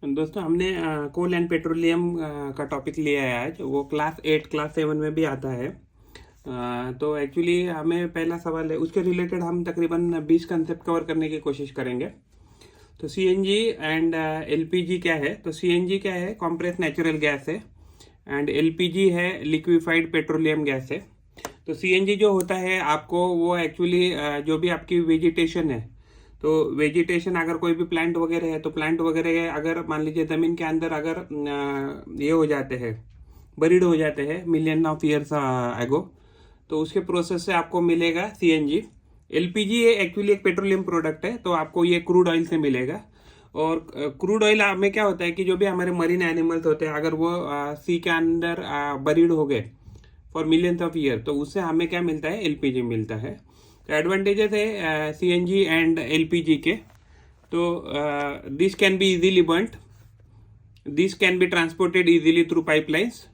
दोस्तों हमने कोल and petroleum का टॉपिक लिया है आज। वो क्लास 8 क्लास 7 में भी आता है। तो एक्चुअली हमें पहला सवाल है, उसके रिलेटेड हम तकरीबन 20 कंसेप्ट कवर करने की कोशिश करेंगे। तो सीएनजी एंड एलपीजी क्या है? तो सीएनजी क्या है? कॉम्प्रेस नेचुरल गैस है। एंड एलपीजी है लिक्विफाइड पेट्रोलियम गैस है। तो सीएनजी जो होता है आपको, वो एक्चुअली जो भी आपकी वेजिटेशन है, तो वेजिटेशन अगर कोई भी प्लांट वगैरह है, तो प्लांट वगैरह अगर मान लीजिए ज़मीन के अंदर अगर ये हो जाते हैं, बरीड हो जाते हैं मिलियन ऑफ ईयर्स एगो, तो उसके प्रोसेस से आपको मिलेगा सीएनजी। एलपीजी ये एक्चुअली एक पेट्रोलियम प्रोडक्ट है, तो आपको ये क्रूड ऑयल से मिलेगा। और क्रूड ऑयल में क्या होता है कि जो भी हमारे मरीन एनिमल्स होते हैं, अगर वो सी के अंदर बरीड हो गए फॉर मिलियंस ऑफ ईयर, तो उससे हमें क्या मिलता है? एलपीजी मिलता है। तो एडवांटेजेस है सीएनजी एंड एलपीजी के। तो this can be easily burned, this can be transported easily through pipelines,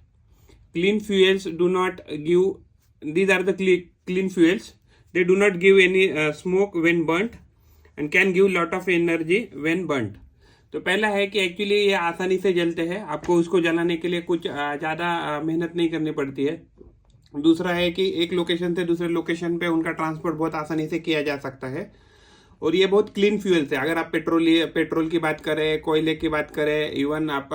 clean fuels do not give, these are the clean fuels, they do not give any smoke when burnt and can give lot of energy when burnt। तो पहला है कि actually ये आसानी से जलते हैं, आपको उसको जलाने के लिए कुछ ज़्यादा मेहनत नहीं करनी पड़ती है। दूसरा है कि एक लोकेशन से दूसरे लोकेशन पे उनका ट्रांसपोर्ट बहुत आसानी से किया जा सकता है। और ये बहुत क्लीन फ्यूल्स है। अगर आप पेट्रोल की बात करें, कोयले की बात करें, इवन आप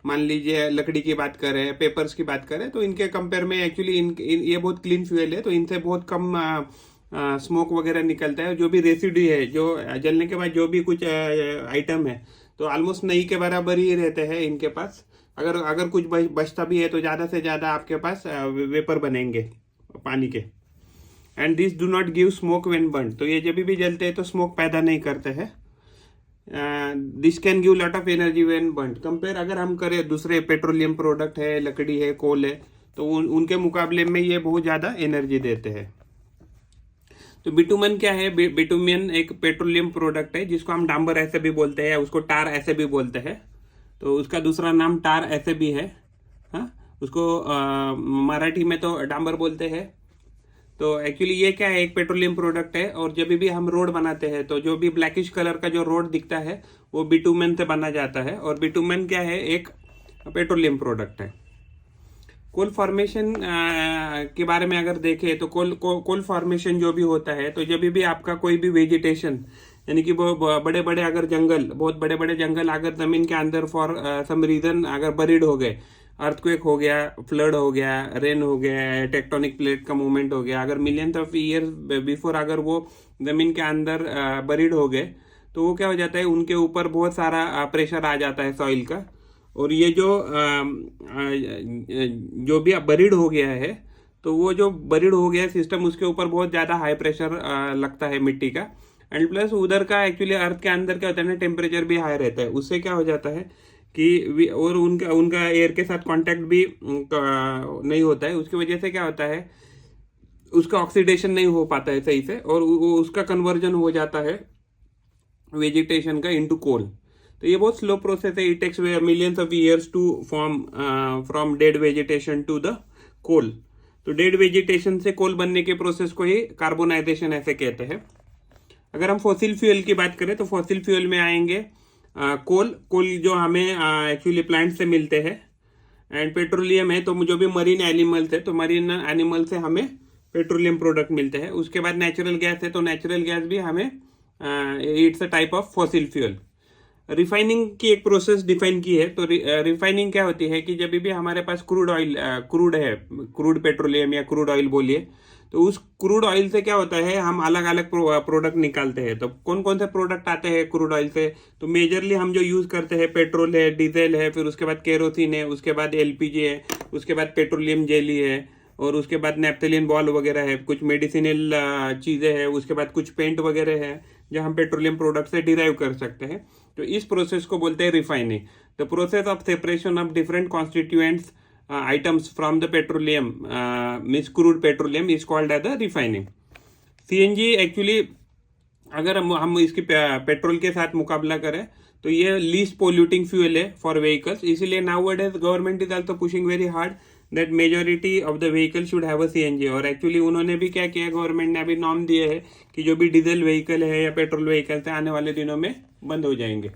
मान लीजिए लकड़ी की बात करें, पेपर्स की बात करें, तो इनके कंपेयर में एक्चुअली ये बहुत क्लीन फ्यूल है। तो इनसे बहुत कम स्मोक वगैरह निकलता है। जो भी रेसिड्यू है, जो जलने के बाद जो भी कुछ आइटम है, तो ऑलमोस्ट नई के बराबर ही रहते हैं इनके पास। अगर कुछ बचता भी है तो ज़्यादा से ज़्यादा आपके पास वेपर बनेंगे पानी के। And this do not give smoke when burn, तो ये जब भी जलते हैं तो स्मोक पैदा नहीं करते हैं। This can give lot of energy when burn. Compare अगर हम करें दूसरे पेट्रोलियम प्रोडक्ट है, लकड़ी है, कोल है, तो उनके मुकाबले में ये बहुत ज़्यादा एनर्जी देते हैं। तो बिटुमन क्या है? बिटुमिन एक पेट्रोलियम प्रोडक्ट है जिसको हम डांबर ऐसे भी बोलते हैं, उसको टार ऐसे भी बोलते हैं। तो उसका दूसरा नाम टार ऐसे भी है। हाँ, उसको मराठी में तो डांबर बोलते हैं। तो एक्चुअली ये क्या है? एक पेट्रोलियम प्रोडक्ट है। और जब भी हम रोड बनाते हैं, तो जो भी ब्लैकिश कलर का जो रोड दिखता है, वो बिटुमेन से बना जाता है। और बिटुमेन क्या है? एक पेट्रोलियम प्रोडक्ट है। कोल फॉर्मेशन के बारे में अगर देखें, तो कोल फॉर्मेशन जो भी होता है, तो जब भी आपका कोई भी वेजिटेशन, यानी कि वो बड़े बड़े अगर जंगल, बहुत बड़े बड़े जंगल अगर जमीन के अंदर फॉर सम रीजन अगर बरीड हो गए, अर्थक्वेक हो गया, फ्लड हो गया, रेन हो गया, टेक्टोनिक प्लेट का मूवमेंट हो गया, अगर मिलियंस ऑफ ईयर्स बिफोर अगर वो जमीन के अंदर बरीड हो गए, तो वो क्या हो जाता है? उनके ऊपर बहुत सारा प्रेशर आ जाता है सॉइल का। और ये जो भी बरीड हो गया है, तो वो जो बरीड हो गया सिस्टम, उसके ऊपर बहुत ज़्यादा हाई प्रेशर लगता है मिट्टी का। एंड प्लस उधर का एक्चुअली अर्थ के अंदर क्या होता है ना, टेम्परेचर भी हाई रहता है। उससे क्या हो जाता है कि और उनका एयर के साथ कांटेक्ट भी नहीं होता है। उसकी वजह से क्या होता है? उसका ऑक्सीडेशन नहीं हो पाता है सही से, और उसका कन्वर्जन हो जाता है वेजिटेशन का इनटू कोल। तो ये बहुत स्लो प्रोसेस है। It takes millions of years to form from dead vegetation to the coal. तो डेड वेजिटेशन से कोल बनने के प्रोसेस को ही कार्बोनाइजेशन ऐसे कहते हैं। अगर हम फॉसिल फ्यूल की बात करें, तो फॉसिल फ्यूल में आएंगे कोल जो हमें एक्चुअली प्लांट से मिलते हैं। एंड पेट्रोलियम है, तो जो भी मरीन एनिमल्स है, तो मरीन एनिमल से हमें पेट्रोलियम प्रोडक्ट मिलते हैं। उसके बाद नेचुरल गैस है, तो नेचुरल गैस भी हमें it's a type of fossil fuel. Refining की एक प्रोसेस डिफाइन की है। तो रिफाइनिंग क्या होती है कि जब भी हमारे पास क्रूड ऑयल, क्रूड है, क्रूड पेट्रोलियम या क्रूड ऑयल बोलिए, तो उस क्रूड ऑयल से क्या होता है? हम अलग अलग प्रोडक्ट निकालते हैं। तो कौन कौन से प्रोडक्ट आते हैं क्रूड ऑयल से? तो मेजरली हम जो यूज़ करते हैं, पेट्रोल है, डीजल है, फिर उसके बाद केरोसिन है, उसके बाद एलपीजी है, उसके बाद पेट्रोलियम जेली है, और उसके बाद नेफ्थलीन बॉल वगैरह है, कुछ मेडिसिनल चीज़ें हैं, उसके बाद कुछ पेंट वगैरह है जो हम पेट्रोलियम प्रोडक्ट से डिराइव कर सकते हैं। तो इस प्रोसेस को बोलते हैं refining. The process of separation of different constituents items from the petroleum means crude petroleum is called as the refining. CNG actually अगर हम इसकी पेट्रोल के साथ मुकाबला करें, तो ये लीस्ट पोल्यूटिंग फ्यूल है फॉर व्हीकल्स। इसीलिए nowadays government is also pushing very hard that majority of the vehicle should have a CNG. और एक्चुअली उन्होंने भी क्या किया, गवर्नमेंट ने अभी नॉर्म दिए है कि जो भी डीजल व्हीकल है या पेट्रोल व्हीकल है, आने वाले दिनों में बंद हो जाएंगे।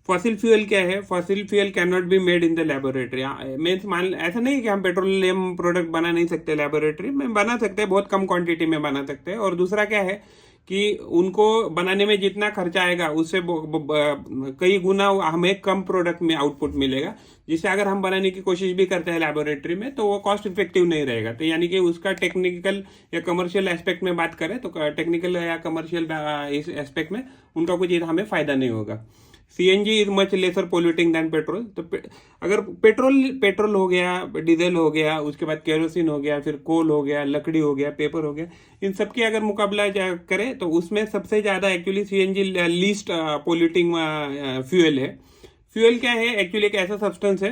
फॉसिल फ्यूल क्या है? Fossil fuel can not be made in the laboratory. Means मान ऐसा नहीं है कि हम पेट्रोलियम प्रोडक्ट बना नहीं सकते, लेबोरेटरी में बना सकते हैं, बहुत कम क्वांटिटी में बना सकते हैं। और दूसरा क्या है कि उनको बनाने में जितना खर्चा आएगा उससे कई गुना हमें कम प्रोडक्ट में आउटपुट मिलेगा, जिससे अगर हम बनाने की कोशिश भी करते हैं लेबोरेटरी में तो वो कॉस्ट इफेक्टिव नहीं रहेगा। तो यानी कि उसका टेक्निकल या कमर्शियल एस्पेक्ट में बात करें तो टेक्निकल या कमर्शियल इस एस्पेक्ट में उनका कुछ हमें फायदा नहीं होगा। CNG is much lesser polluting than petrol. तो अगर पेट्रोल हो गया, डीजल हो गया, उसके बाद केरोसिन हो गया, फिर कोल हो गया, लकड़ी हो गया, पेपर हो गया, इन सब की अगर मुकाबला करें तो उसमें सबसे ज़्यादा actually CNG least polluting fuel है। फ्यूल क्या है? एक्चुअली एक ऐसा सब्सटेंस है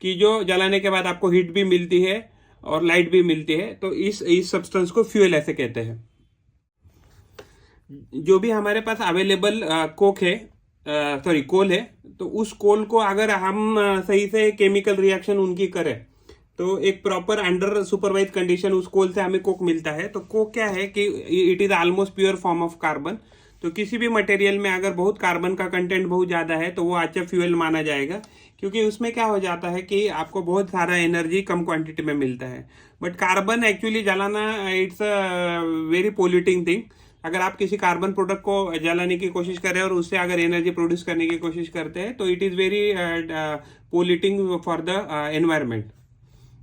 कि जो जलाने के बाद आपको हीट भी मिलती है और लाइट भी मिलती है, तो इस सब्सटेंस को फ्यूल ऐसे कहते हैं। जो भी हमारे पास अवेलेबल कोक है, सॉरी कोल है, तो उस कोल को अगर हम सही से केमिकल रिएक्शन उनकी करें तो एक प्रॉपर अंडर सुपरवाइज कंडीशन उस कोल से हमें कोक मिलता है। तो कोक क्या है कि it is almost pure form of carbon. तो किसी भी मटेरियल में अगर बहुत कार्बन का कंटेंट बहुत ज़्यादा है तो वो अच्छा फ्यूल माना जाएगा, क्योंकि उसमें क्या हो जाता है कि आपको बहुत सारा एनर्जी कम क्वांटिटी में मिलता है। बट कार्बन एक्चुअली जलाना it's a very polluting thing. अगर आप किसी कार्बन प्रोडक्ट को जलाने की कोशिश कर रहे हैं और उससे अगर एनर्जी प्रोड्यूस करने की कोशिश करते हैं तो it is very polluting for the environment.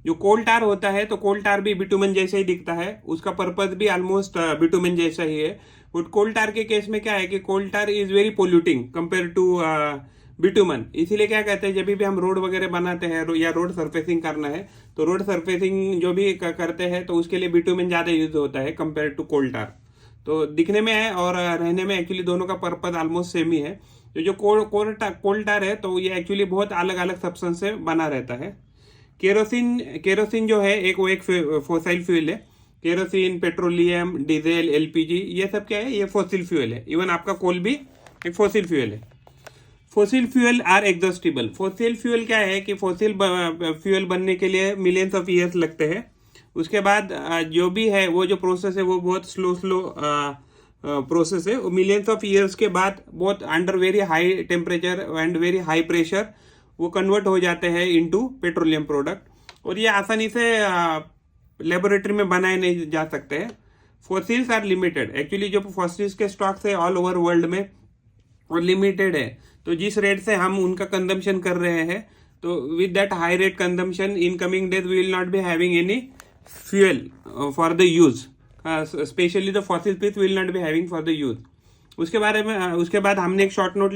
जो कोल टार होता है, तो कोल टार भी बिटुमेन जैसा ही दिखता है, उसका पर्पज भी ऑलमोस्ट बिटुमेन जैसा ही है। बट कोल टार के केस में क्या है कि coal tar is very polluting compare to bitumen. इसीलिए क्या कहते हैं, जब भी हम रोड वगैरह बनाते हैं या रोड सरफेसिंग करना है तो रोड सरफेसिंग जो भी करते हैं तो उसके लिए बिटुमेन ज़्यादा यूज होता है कंपेयर टू कोल टार। तो दिखने में है और रहने में एक्चुअली दोनों का पर्पज ऑलमोस्ट सेम ही है। तो जो कोल टार है तो ये एक्चुअली बहुत अलग अलग सब्सटेंस से बना रहता है। केरोसिन जो है वो एक फोसाइल फ्यूल है। केरोसिन, पेट्रोलियम, डीजल, एलपीजी, ये सब क्या है? ये फॉसिल फ्यूल है। इवन आपका कोल भी एक फॉसिल फ्यूल है। Fossil fuel are exhaustible. Fossil fuel क्या है कि फॉसिल फ्यूल बनने के लिए मिलियंस ऑफ ईयर्स लगते हैं। उसके बाद जो भी है वो जो प्रोसेस है वो बहुत स्लो प्रोसेस है। मिलियंस ऑफ ईयर्स के बाद बहुत under very high temperature and very high pressure वो कन्वर्ट हो जाते हैं इनटू पेट्रोलियम प्रोडक्ट। और ये आसानी से लेबोरेटरी में बनाए नहीं जा सकते हैं। Fossils are limited. एक्चुअली जो फॉसिल्स के स्टॉक्स है ऑल ओवर वर्ल्ड में वो लिमिटेड है। तो जिस रेट से हम उनका कंजम्पशन कर रहे हैं, तो with that high rate consumption in coming days we will not be having any fuel for the use, specially the fossil piece will not be having for the use. उसके बाद हमने एक शॉर्ट नोट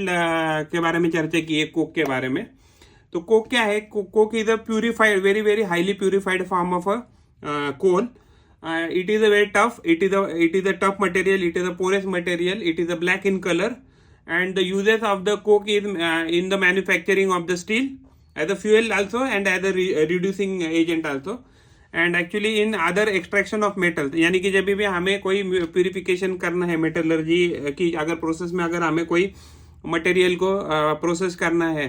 के बारे में चर्चा की है, कोक के बारे में। तो कोक क्या है? Coke is a purified, very very highly purified form of a coal. It is a very tough. It is a tough material. It is a porous material. It is a black in color, and the uses of the coke is in the manufacturing of the steel as a fuel also, and as a reducing agent also, and actually in other extraction of metals. यानी कि जब भी हमें कोई purification करना है metallurgy की अगर प्रोसेस में, अगर हमें कोई मटेरियल को प्रोसेस करना है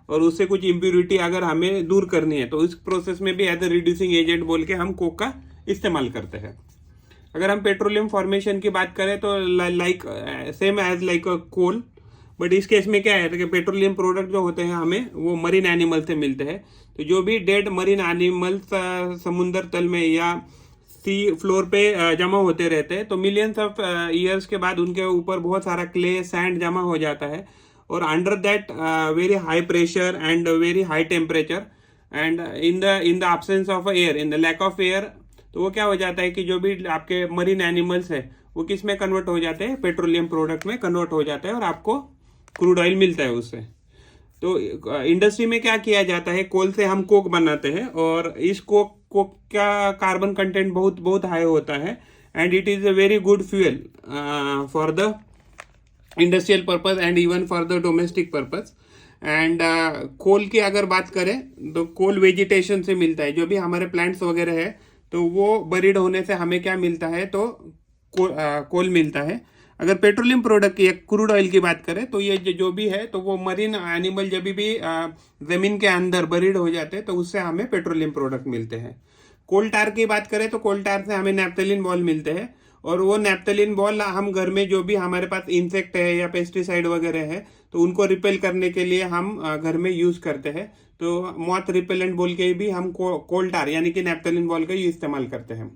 और उससे कुछ इम्प्यूरिटी अगर हमें दूर करनी है, तो इस प्रोसेस में भी एज ए रिड्यूसिंग एजेंट बोल के हम कोक का इस्तेमाल करते हैं। अगर हम पेट्रोलियम फॉर्मेशन की बात करें तो like same as like a coal, but इस केस में क्या है कि पेट्रोलियम प्रोडक्ट जो होते हैं हमें वो मरीन एनिमल से मिलते हैं। तो जो भी डेड मरीन एनिमल्स समुद्र तल में या सी फ्लोर पे जमा होते रहते हैं, तो मिलियंस ऑफ ईयर्स के बाद उनके ऊपर बहुत सारा क्ले सैंड जमा हो जाता है, और under that very high pressure and very high temperature and in the absence of air, in the lack of air, तो वो क्या हो जाता है कि जो भी आपके मरीन एनिमल्स है वो किस में कन्वर्ट हो जाते हैं? पेट्रोलियम प्रोडक्ट में कन्वर्ट हो जाता है, और आपको क्रूड ऑयल मिलता है उससे। तो इंडस्ट्री में क्या किया जाता है, कोल से हम कोक बनाते हैं, और इस कोक का कार्बन कंटेंट बहुत बहुत हाई होता है, and it is a very good fuel for the industrial purpose and even for the domestic purpose. And coal की अगर बात करें तो कोल वेजिटेशन से मिलता है। जो भी हमारे प्लांट्स वगैरह है तो वो बरीड होने से हमें क्या मिलता है? तो कोल मिलता है। अगर पेट्रोलियम प्रोडक्ट या क्रूड ऑयल की बात करें तो ये जो भी है तो वो मरीन एनिमल जब भी जमीन के अंदर बरीड हो जाते हैं तो उससे हमें पेट्रोलियम प्रोडक्ट मिलते हैं। कोल टार की बात करें तो कोल टार से हमें नैप्थलीन बॉल मिलते हैं, और वो नैप्थलीन बॉल हम घर में जो भी हमारे पास इंसेक्ट है या पेस्टिसाइड वगैरह है तो उनको रिपेल करने के लिए हम घर में यूज करते हैं। तो मॉथ रिपेलेंट बोल के भी हम कोल टार यानी कि नैप्थेलिन बोल के इस्तेमाल करते हैं।